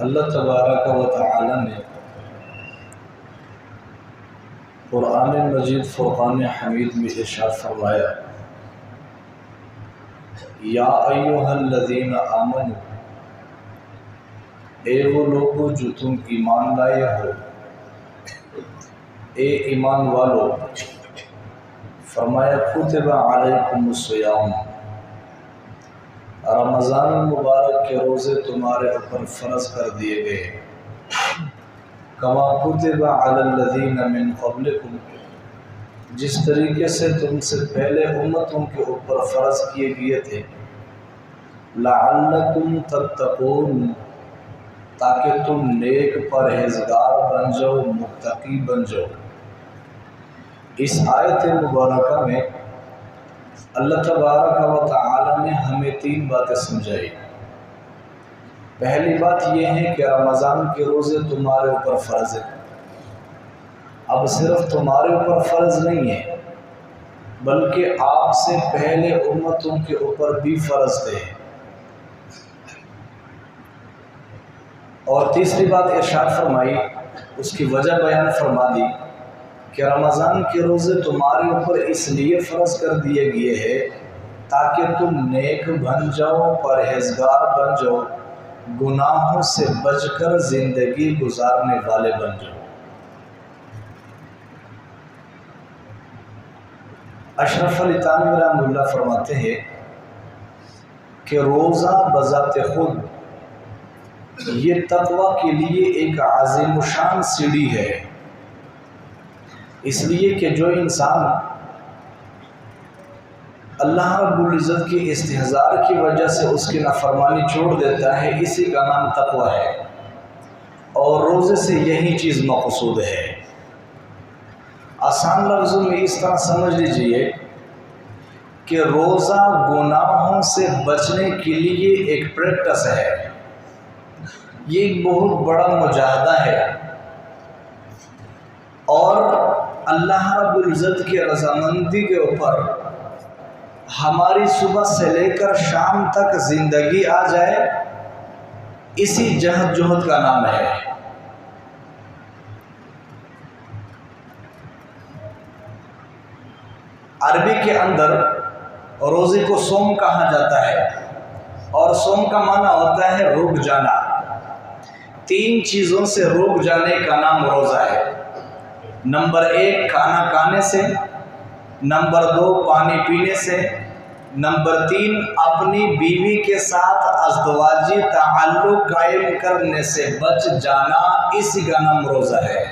اللہ تبارک و تعالی نے قرآن مجید فرقان حمید میں ارشاد فرمایا، یا ایھا الذین آمنوا، اے وہ لوگو جو تم ایمان لائے ہو، اے ایمان والو، فرمایا کتب علیکم الصیام، رمضان المبارک کے روزے تمہارے اوپر فرض کر دیے گئے، کما کتب علی الذین من قبلکم، جس طریقے سے تم سے پہلے امتوں کے اوپر فرض کیے گئے تھے، لعلکم تتقون، تاکہ تم نیک پرہیزگار بن جاؤ، متقی بن جاؤ۔ اس آیت مبارکہ میں اللہ تبارک و تعالی نے ہمیں تین باتیں سمجھائی۔ پہلی بات یہ ہے کہ رمضان کے روزے تمہارے اوپر فرض ہے۔ اب صرف تمہارے اوپر فرض نہیں ہے، بلکہ آپ سے پہلے امتوں کے اوپر بھی فرض تھے۔ اور تیسری بات ارشاد فرمائی، اس کی وجہ بیان فرما دی کہ رمضان کے روزے تمہارے اوپر اس لیے فرض کر دیے گئے ہیں تاکہ تم نیک بن جاؤ، پرہیزگار بن جاؤ، گناہوں سے بچ کر زندگی گزارنے والے بن جاؤ۔ اشرف علی تھانوی رحمہ اللہ فرماتے ہیں کہ روزہ بذات خود یہ تقوی کے لیے ایک عظیم الشان سیڑھی ہے، اس لیے کہ جو انسان اللہ رب العزت کی استحضار کی وجہ سے اس کی نافرمانی چھوڑ دیتا ہے، اسی کا نام تقوی ہے، اور روزے سے یہی چیز مقصود ہے۔ آسان لفظوں میں اس طرح سمجھ لیجئے کہ روزہ گناہوں سے بچنے کے لیے ایک پریکٹس ہے، یہ ایک بہت بڑا مجاہدہ ہے، اور اللہ رب العزت کی رضامندی کے اوپر ہماری صبح سے لے کر شام تک زندگی آ جائے، اسی جہد جہد کا نام ہے۔ عربی کے اندر روزے کو صوم کہا جاتا ہے، اور صوم کا معنی ہوتا ہے رک جانا۔ تین چیزوں سے رک جانے کا نام روزہ ہے۔ نمبر 1 کھانا کھانے سے، نمبر 2 پانی پینے سے، نمبر 3 اپنی بیوی کے ساتھ ازدواجی تعلق قائم کرنے سے بچ جانا، اسی کا نام روزہ ہے۔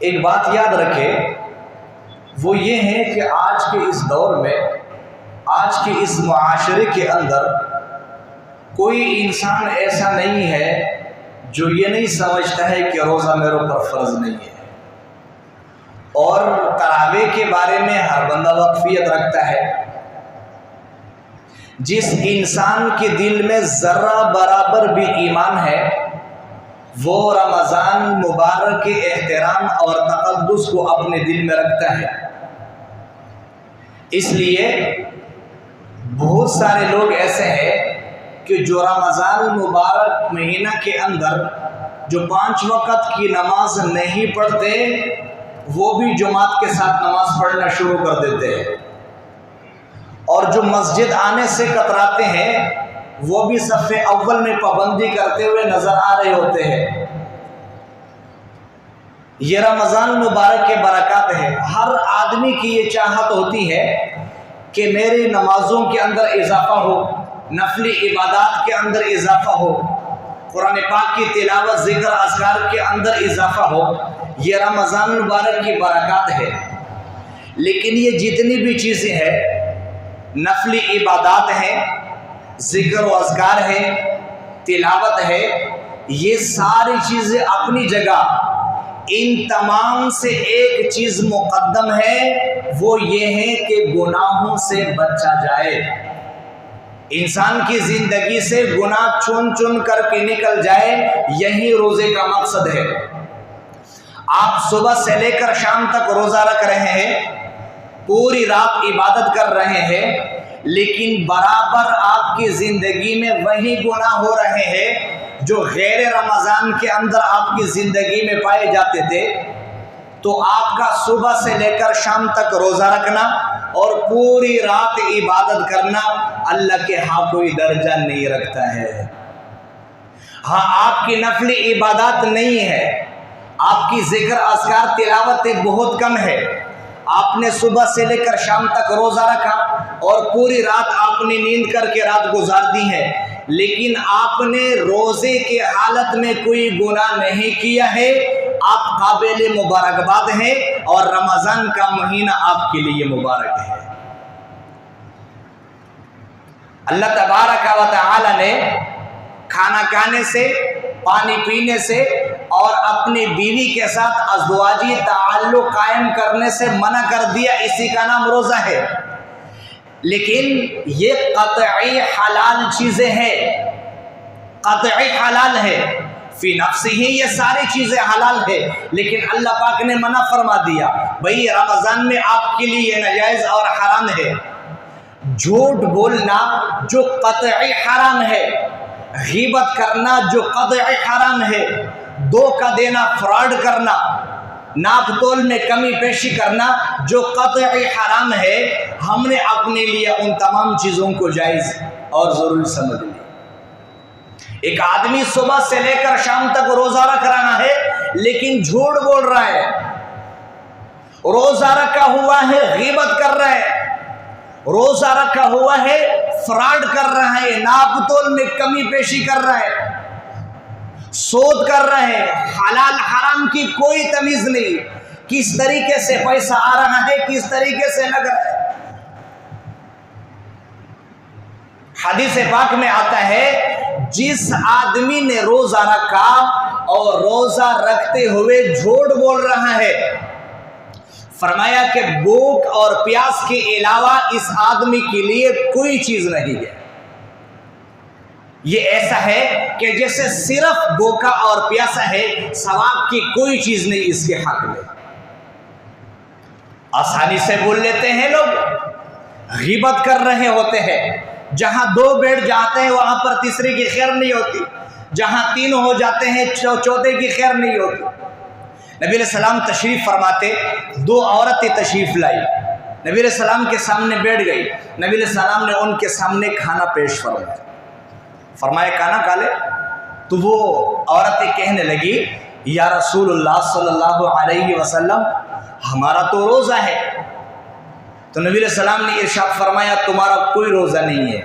ایک بات یاد رکھے، وہ یہ ہے کہ آج کے اس دور میں، آج کے اس معاشرے کے اندر کوئی انسان ایسا نہیں ہے جو یہ نہیں سمجھتا ہے کہ روزہ میرے اوپر فرض نہیں ہے، اور تراویح کے بارے میں ہر بندہ واقفیت رکھتا ہے۔ جس انسان کے دل میں ذرہ برابر بھی ایمان ہے، وہ رمضان مبارک کے احترام اور تقدس کو اپنے دل میں رکھتا ہے۔ اس لیے بہت سارے لوگ ایسے ہیں کہ جو رمضان مبارک مہینہ کے اندر جو 5 وقت کی نماز نہیں پڑھتے، وہ بھی جماعت کے ساتھ نماز پڑھنا شروع کر دیتے ہیں، اور جو مسجد آنے سے کتراتے ہیں، وہ بھی صف اول میں پابندی کرتے ہوئے نظر آ رہے ہوتے ہیں۔ یہ رمضان مبارک کے برکات ہیں۔ ہر آدمی کی یہ چاہت ہوتی ہے کہ میری نمازوں کے اندر اضافہ ہو، نفلی عبادات کے اندر اضافہ ہو، قرآن پاک کی تلاوت، ذکر، اذکار کے اندر اضافہ ہو۔ یہ رمضان مبارک کی برکات ہے۔ لیکن یہ جتنی بھی چیزیں ہیں، نفلی عبادات ہیں، ذکر و اذکار ہے، تلاوت ہے، یہ ساری چیزیں اپنی جگہ، ان تمام سے ایک چیز مقدم ہے، وہ یہ ہے کہ گناہوں سے بچا جائے۔ انسان کی زندگی سے گناہ چن چن کر کے نکل جائے، یہی روزے کا مقصد ہے۔ آپ صبح سے لے کر شام تک روزہ رکھ رہے ہیں، پوری رات عبادت کر رہے ہیں، لیکن برابر آپ کی زندگی میں وہی گناہ ہو رہے ہیں جو غیر رمضان کے اندر آپ کی زندگی میں پائے جاتے تھے، تو آپ کا صبح سے لے کر شام تک روزہ رکھنا اور پوری رات عبادت کرنا اللہ کے ہاں کوئی درجہ نہیں رکھتا ہے۔ ہاں، آپ کی نفلی عبادات نہیں ہے، آپ کی ذکر اذکار تلاوت بہت کم ہے، آپ نے صبح سے لے کر شام تک روزہ رکھا اور پوری رات آپ نے نیند کر کے رات گزار دی ہے، لیکن آپ نے روزے کے حالت میں کوئی گناہ نہیں کیا ہے، آپ قابل مبارکباد ہیں اور رمضان کا مہینہ آپ کے لیے مبارک ہے۔ اللہ تبارک و تعالی نے کھانا کھانے سے، پانی پینے سے اور اپنی بیوی کے ساتھ ازدواجی تعلق قائم کرنے سے منع کر دیا، اسی کا نام روزہ ہے۔ لیکن یہ قطعی حلال چیزیں ہیں، قطعی حلال ہے، فی نفس ہی یہ ساری چیزیں حلال ہے، لیکن اللہ پاک نے منع فرما دیا، بھئی رمضان میں آپ کے لیے یہ ناجائز اور حرام ہے۔ جھوٹ بولنا جو قطعی حرام ہے، غیبت کرنا جو قطعی حرام ہے، دھوکہ دینا، فراڈ کرنا، ناپ تول میں کمی پیشی کرنا جو قطعی حرام ہے، ہم نے اپنے لیے ان تمام چیزوں کو جائز اور ضروری سمجھ لیا۔ ایک آدمی صبح سے لے کر شام تک روزہ رکھ رہا ہے لیکن جھوٹ بول رہا ہے، روزہ رکھا ہوا ہے غیبت کر رہا ہے، روزہ رکھا ہوا ہے فراڈ کر رہا ہے، ناپ تول میں کمی پیشی کر رہا ہے، سود کر رہے ہیں، حلال حرام کی کوئی تمیز نہیں، کس طریقے سے پیسہ آ رہا ہے، کس طریقے سے لگ رہا ہے۔ حدیث پاک میں آتا ہے جس آدمی نے روزہ رکھا اور روزہ رکھتے ہوئے جھوٹ بول رہا ہے، فرمایا کہ بھوک اور پیاس کے علاوہ اس آدمی کے لیے کوئی چیز نہیں ہے۔ یہ ایسا ہے کہ جیسے صرف بھوکا اور پیاسا ہے، ثواب کی کوئی چیز نہیں اس کے حق میں۔ آسانی سے بول لیتے ہیں لوگ، غیبت کر رہے ہوتے ہیں، جہاں دو بیٹھ جاتے ہیں وہاں پر تیسرے کی خیر نہیں ہوتی، جہاں تین ہو جاتے ہیں چوتھے کی خیر نہیں ہوتی۔ نبی علیہ السلام تشریف فرماتے، دو عورتیں تشریف لائی، نبی علیہ السلام کے سامنے بیٹھ گئی، نبی علیہ السلام نے ان کے سامنے کھانا پیش فرمایا، فرمایا کھانا کھا لے۔ تو وہ عورتیں کہنے لگی، یا رسول اللہ صلی اللہ علیہ وسلم ہمارا تو روزہ ہے۔ تو نبی علیہ السلام نے ارشاد فرمایا تمہارا کوئی روزہ نہیں ہے۔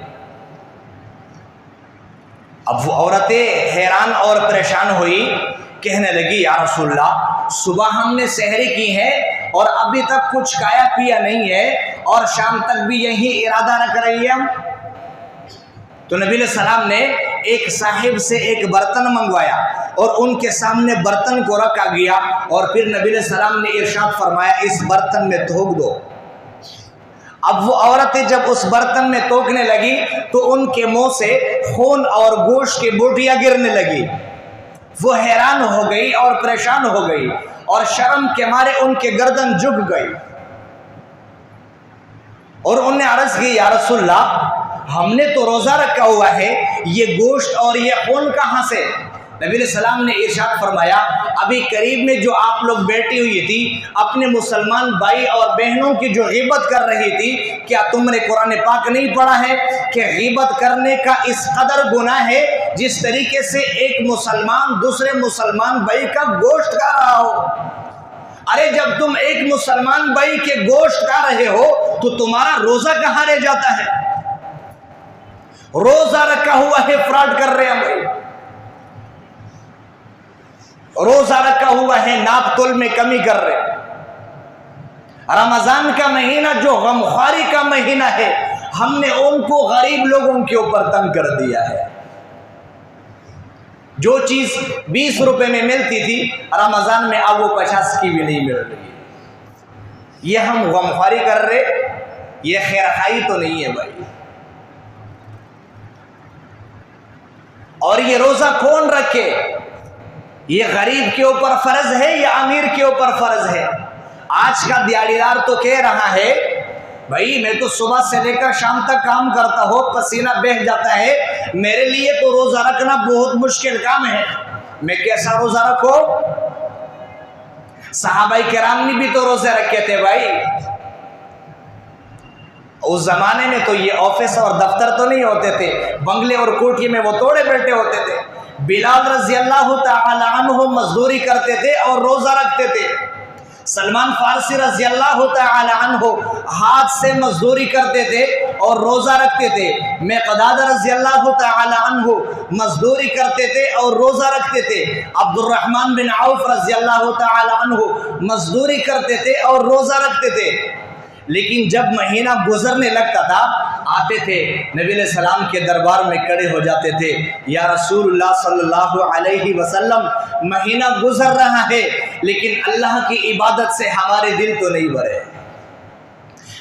اب وہ عورتیں حیران اور پریشان ہوئی، کہنے لگی یا رسول اللہ صبح ہم نے سحری کی ہے اور ابھی تک کچھ کھایا پیا نہیں ہے اور شام تک بھی یہی ارادہ رکھ رہی ہے ہم۔ تو نبی علیہ السلام نے ایک صاحب سے ایک برتن منگوایا اور ان کے سامنے برتن کو رکھا گیا اور پھر نبی علیہ السلام نے ارشاد فرمایا اس برتن میں تھوک دو۔ اب وہ عورتیں جب اس برتن میں توکنے لگی تو ان کے منہ سے خون اور گوشت کی بوٹیاں گرنے لگی۔ وہ حیران ہو گئی اور پریشان ہو گئی اور شرم کے مارے ان کے گردن جھک گئی اور انہوں نے عرض کی یا رسول اللہ ہم نے تو روزہ رکھا ہوا ہے، یہ گوشت اور یہ خون کہاں سے؟ نبی علیہ السلام نے ارشاد فرمایا ابھی قریب میں جو آپ لوگ بیٹھی ہوئی تھی اپنے مسلمان بھائی اور بہنوں کی جو غیبت کر رہی تھی، کیا تم نے قرآن پاک نہیں پڑھا ہے کہ غیبت کرنے کا اس قدر گناہ ہے جس طریقے سے ایک مسلمان دوسرے مسلمان بھائی کا گوشت کھا رہا ہو؟ ارے جب تم ایک مسلمان بھائی کے گوشت کھا رہے ہو تو تمہارا روزہ کہاں رہ جاتا ہے؟ روزہ رکھا ہوا ہے فراڈ کر رہے ہیں بھائی، روزہ رکھا ہوا ہے ناپ تول میں کمی کر رہے۔ رمضان کا مہینہ جو غمخواری کا مہینہ ہے، ہم نے ان کو غریب لوگوں کے اوپر تنگ کر دیا ہے۔ جو چیز 20 روپے میں ملتی تھی رمضان میں اب وہ 50 کی بھی نہیں مل رہی۔ یہ ہم غمخواری کر رہے، یہ خیرخائی تو نہیں ہے بھائی۔ اور یہ روزہ کون رکھے؟ یہ غریب کے اوپر فرض ہے یا امیر کے اوپر فرض ہے؟ آج کا دیہڑی دار تو کہہ رہا ہے بھائی میں تو صبح سے لے کر شام تک کام کرتا ہوں، پسینہ بہہ جاتا ہے، میرے لیے تو روزہ رکھنا بہت مشکل کام ہے، میں کیسا روزہ رکھوں؟ صحابہ کرام نے بھی تو روزے رکھے تھے بھائی۔ اس زمانے میں تو یہ آفس اور دفتر تو نہیں ہوتے تھے، بنگلے اور کوٹھی میں وہ توڑے بیٹھے ہوتے تھے۔ بلال رضی اللہ تعالی عنہ مزدوری کرتے تھے اور روزہ رکھتے تھے۔ سلمان فارسی رضی اللہ تعالی عنہ ہاتھ سے مزدوری کرتے تھے اور روزہ رکھتے تھے۔ مقداد رضی اللہ تعالی عنہ مزدوری کرتے تھے اور روزہ رکھتے تھے۔ عبد الرحمن بن عوف رضی اللہ تعالی عنہ مزدوری کرتے تھے اور روزہ رکھتے تھے۔ لیکن جب مہینہ گزرنے لگتا تھا، آتے تھے نبی علیہ السلام کے دربار میں کھڑے ہو جاتے تھے، یا رسول اللہ صلی اللہ علیہ وسلم مہینہ گزر رہا ہے لیکن اللہ کی عبادت سے ہمارے دل تو نہیں بھرے۔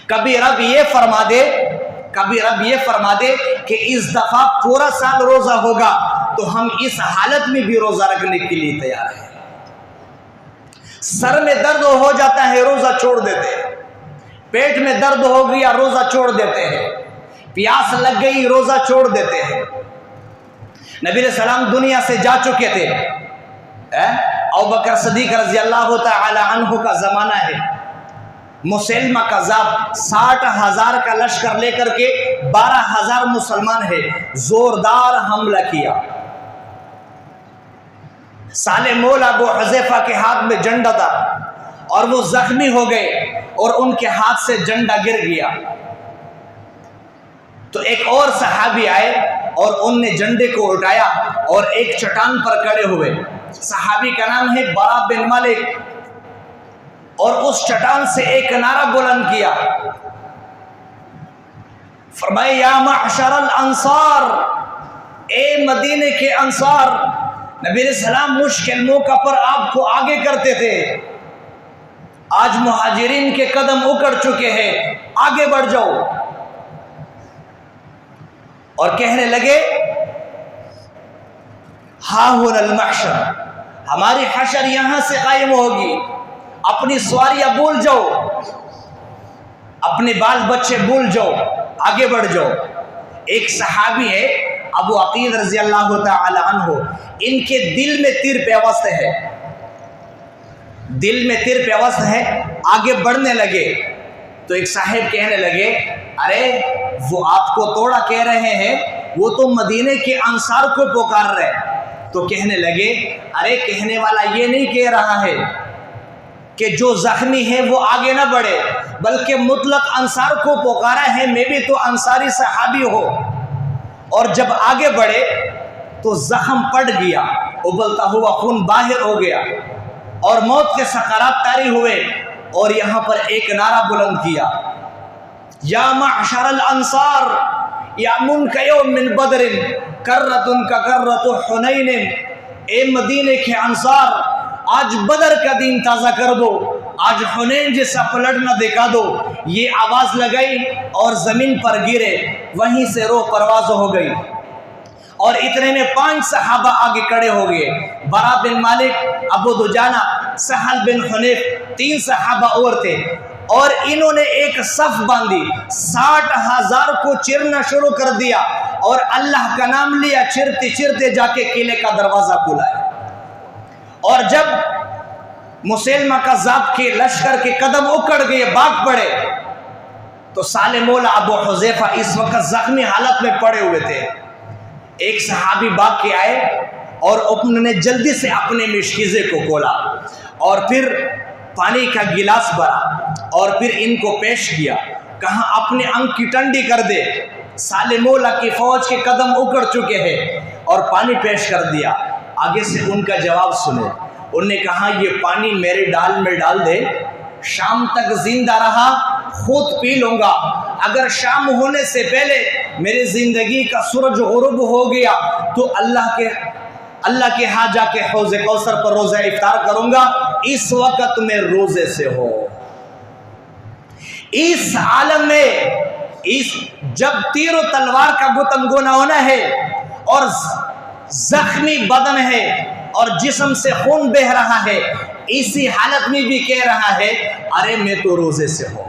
کبھی رب یہ فرما دے کہ اس دفعہ پورا سال روزہ ہوگا تو ہم اس حالت میں بھی روزہ رکھنے کے لیے تیار ہیں۔ سر میں درد ہو جاتا ہے روزہ چھوڑ دیتے ہیں، پیٹ میں درد ہو گیا روزہ چھوڑ دیتے ہیں، پیاس لگ گئی روزہ چھوڑ دیتے ہیں۔ نبی علیہ السلام دنیا سے جا چکے تھے، ابوبکر صدیق رضی اللہ تعالی عنہ کا زمانہ ہے، مسلمہ کذاب 60,000 کا لشکر لے کر کے 12,000 مسلمان ہے، زوردار حملہ کیا۔ سالے مولا ابو حذیفہ کے ہاتھ میں جھنڈا تھا اور وہ زخمی ہو گئے اور ان کے ہاتھ سے جھنڈا گر گیا۔ تو ایک اور صحابی آئے اور ان نے جھنڈے کو اٹھایا اور ایک چٹان پر کھڑے ہوئے۔ صحابی کا نام ہے برا بن مالک، اور اس چٹان سے ایک نعرہ بلند کیا، فرمایا یا معشر الانصار، اے مدینے کے انصار۔ نبی علیہ السلام مشکل موقع پر آپ کو آگے کرتے تھے، آج مہاجرین کے قدم اکڑ چکے ہیں، آگے بڑھ جاؤ۔ اور کہنے لگے ہاں ہن المحشر، ہماری حشر یہاں سے قائم ہوگی، اپنی سواریاں بھول جاؤ، اپنے بال بچے بھول جاؤ، آگے بڑھ جاؤ۔ ایک صحابی ہے ابو عقیل رضی اللہ تعالی عنہ، ان کے دل میں تیر پیوست ہے، دل میں تیر پیوست ہے، آگے بڑھنے لگے تو ایک صاحب کہنے لگے ارے وہ آپ کو توڑا کہہ رہے ہیں، وہ تو مدینے کے انصار کو پکار رہے۔ تو کہنے لگے ارے کہنے والا یہ نہیں کہہ رہا ہے کہ جو زخمی ہے وہ آگے نہ بڑھے، بلکہ مطلق انصار کو پکارا ہے، میں بھی تو انصاری صحابی ہو، اور جب آگے بڑھے تو زخم پڑ گیا، ابلتا ہوا خون باہر ہو گیا اور موت کے سکرات طاری ہوئے، اور یہاں پر ایک نعرہ بلند کیا یا معشر الانصار یا منکیوم من بدر کرتن کا کرت حنین، اے مدینے کے انصار آج بدر کا دن تازہ کر دو، آج حنین جیسا پلٹنا دکھا دو۔ یہ آواز لگائی اور زمین پر گرے، وہیں سے روح پرواز ہو گئی، اور اتنے میں 5 صحابہ آگے کھڑے ہو گئے، برا بن مالک، ابو دجانہ، سہل بن حنیف، 3 صحابہ اور تھے، اور انہوں نے ایک صف باندھی، 60,000 کو چرنا شروع کر دیا اور اللہ کا نام لیا، چرتے چرتے جا کے قلعے کا دروازہ کھلا ہے۔ اور جب مسلمہ کذاب کے لشکر کے قدم اکڑ گئے، بھاگ پڑے، تو سالے مولا ابو حذیفہ اس وقت زخمی حالت میں پڑے ہوئے تھے۔ ایک صحابی بھاگ کے آئے اور انہوں نے جلدی سے اپنے مشکیزے کو کھولا اور پھر پانی کا گلاس بھرا اور پھر ان کو پیش کیا، کہا اپنے انگ کی ٹھنڈی کر دے، سالے مولا کی فوج کے قدم اکڑ چکے ہیں، اور پانی پیش کر دیا۔ آگے سے ان کا جواب سنے، انہوں نے کہا یہ پانی میرے ڈال میں ڈال دے، شام تک زندہ رہا خود پی لوں گا، اگر شام ہونے سے پہلے میری زندگی کا سورج غروب ہو گیا تو اللہ کے ہاں جا کے حوض کوثر پر روزہ افطار کروں گا، اس وقت میں روزے سے ہو۔ اس عالم میں جب تیر و تلوار کا گتم گونا ہونا ہے اور زخمی بدن ہے اور جسم سے خون بہ رہا ہے، اسی حالت میں بھی کہہ رہا ہے ارے میں تو روزے سے ہوں،